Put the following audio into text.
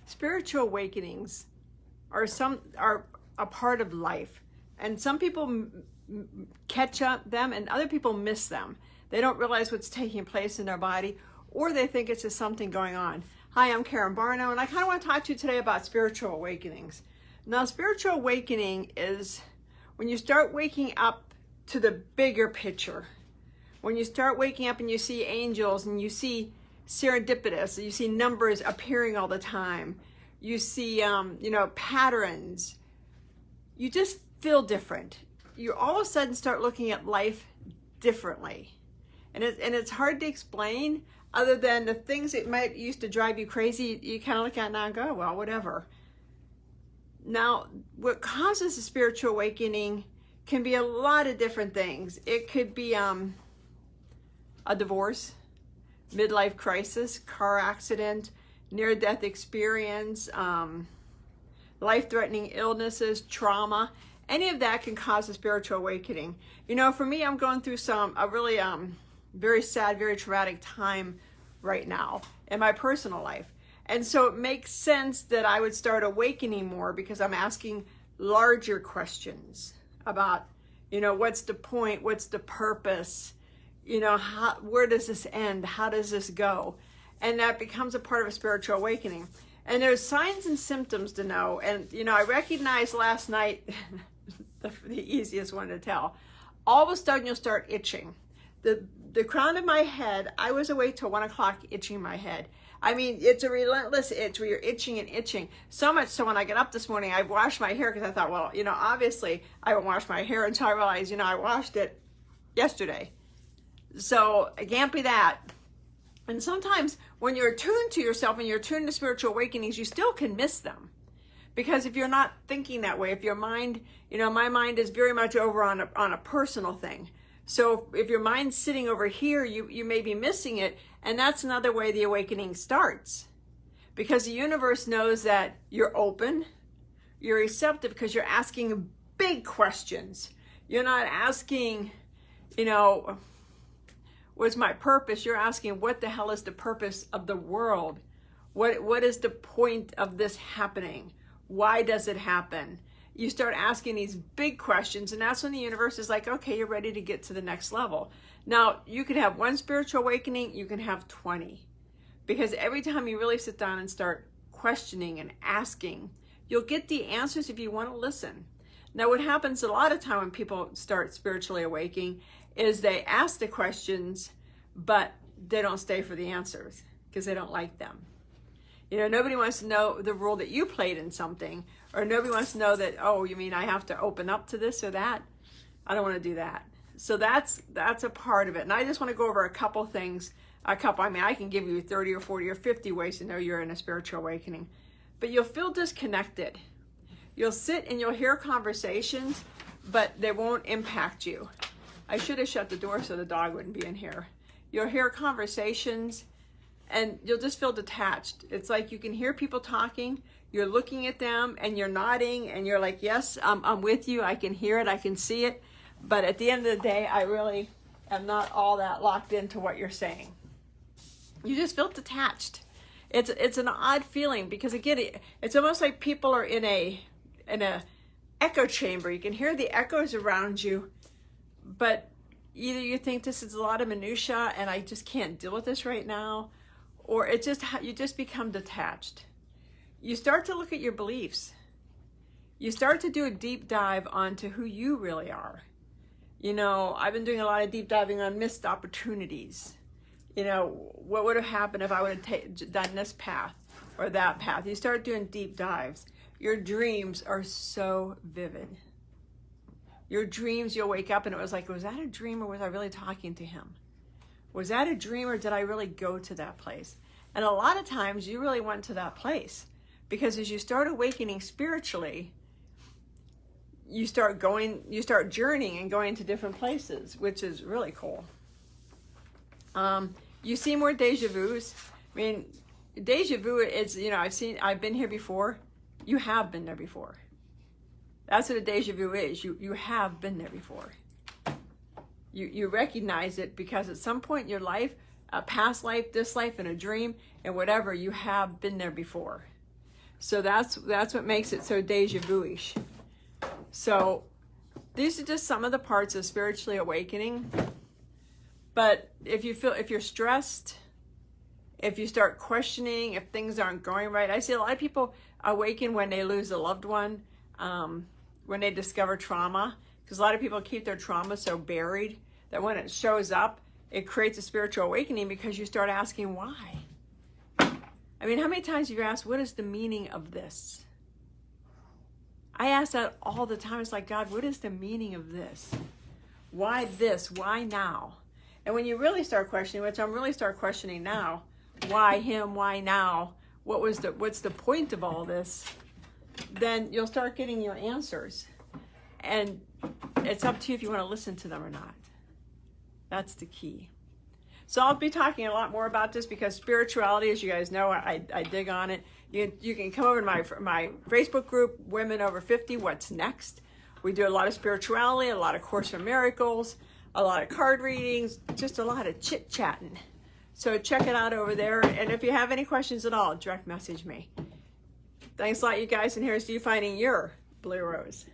spiritual awakenings are a part of life, and some people catch up them and other people miss them. They don't realize what's taking place in their body, or they think it's just something going on. Hi, I'm Karen Barno, and I kind of want to talk to you today about spiritual awakenings. Now, spiritual awakening is when you start waking up to the bigger picture. When you start waking up and you see angels and you see serendipitous, you see numbers appearing all the time, you see patterns, you just feel different. You all of a sudden start looking at life differently, and it's hard to explain other than the things that might used to drive you crazy. You kind of look at it now and go, well, whatever. Now, what causes a spiritual awakening can be a lot of different things. It could be a divorce, midlife crisis, car accident, near-death experience, life-threatening illnesses, trauma. Any of that can cause a spiritual awakening. You know, for me, I'm going through a really very sad, very traumatic time right now in my personal life. And so it makes sense that I would start awakening more because I'm asking larger questions about, what's the point? What's the purpose? Where does this end? How does this go? And that becomes a part of a spiritual awakening. And there's signs and symptoms to know. And, I recognized last night, the easiest one to tell, all of a sudden you'll start itching. The crown of my head, I was awake till 1 o'clock itching my head. I mean, it's a relentless itch where you're itching and itching. So much so when I get up this morning, I washed my hair because I thought, well, obviously I won't wash my hair until I realized, I washed it yesterday. So it can't be that. And sometimes when you're attuned to yourself and you're attuned to spiritual awakenings, you still can miss them. Because if you're not thinking that way, if your mind, my mind is very much over on a personal thing. So if your mind's sitting over here, you may be missing it. And that's another way the awakening starts. Because the universe knows that you're open, you're receptive because you're asking big questions. You're not asking, what's my purpose? You're asking, what the hell is the purpose of the world? What is the point of this happening? Why does it happen? You start asking these big questions, and that's when the universe is like, okay, you're ready to get to the next level. Now, you can have one spiritual awakening, you can have 20. Because every time you really sit down and start questioning and asking, you'll get the answers if you want to listen. Now, what happens a lot of time when people start spiritually awakening is they ask the questions, but they don't stay for the answers because they don't like them. Nobody wants to know the role that you played in something, or nobody wants to know that, oh, you mean I have to open up to this or that? I don't want to do that. So that's a part of it. And I just want to go over a couple things. I can give you 30 or 40 or 50 ways to know you're in a spiritual awakening. But you'll feel disconnected. You'll sit and you'll hear conversations, but they won't impact you. I should have shut the door so the dog wouldn't be in here. You'll hear conversations and you'll just feel detached. It's like you can hear people talking, you're looking at them and you're nodding and you're like, yes, I'm with you, I can hear it, I can see it. But at the end of the day, I really am not all that locked into what you're saying. You just feel detached. It's an odd feeling because again, it's almost like people are in a echo chamber. You can hear the echoes around you, but either you think this is a lot of minutia and I just can't deal with this right now, or you just become detached. You start to look at your beliefs. You start to do a deep dive onto who you really are. I've been doing a lot of deep diving on missed opportunities. What would have happened if I would have done this path or that path? You start doing deep dives. Your dreams are so vivid. Your dreams, you'll wake up and it was like, was that a dream or was I really talking to him? Was that a dream or did I really go to that place? And a lot of times you really went to that place because as you start awakening spiritually, you start journeying and going to different places, which is really cool. You see more deja vus. I mean, deja vu is, I've been here before. You have been there before. That's what a deja vu is. You have been there before. You recognize it because at some point in your life, a past life, this life, and a dream, and whatever, you have been there before. So that's what makes it so deja vu-ish. So these are just some of the parts of spiritually awakening. But if you're stressed, if you start questioning, if things aren't going right, I see a lot of people awaken when they lose a loved one, when they discover trauma, because a lot of people keep their trauma so buried that when it shows up, it creates a spiritual awakening because you start asking why. I mean, how many times have you asked, what is the meaning of this? I ask that all the time. It's like, God, what is the meaning of this? Why this? Why now? And when you really start questioning, which I'm really start questioning now, why him? Why now? What's the point of all this? Then you'll start getting your answers. And it's up to you if you want to listen to them or not. That's the key. So I'll be talking a lot more about this because spirituality, as you guys know, I dig on it. You can come over to my Facebook group, Women Over 50, What's Next? We do a lot of spirituality, a lot of Course in Miracles, a lot of card readings, just a lot of chit-chatting. So check it out over there. And if you have any questions at all, direct message me. Thanks a lot, you guys. And here's to you finding your blue rose.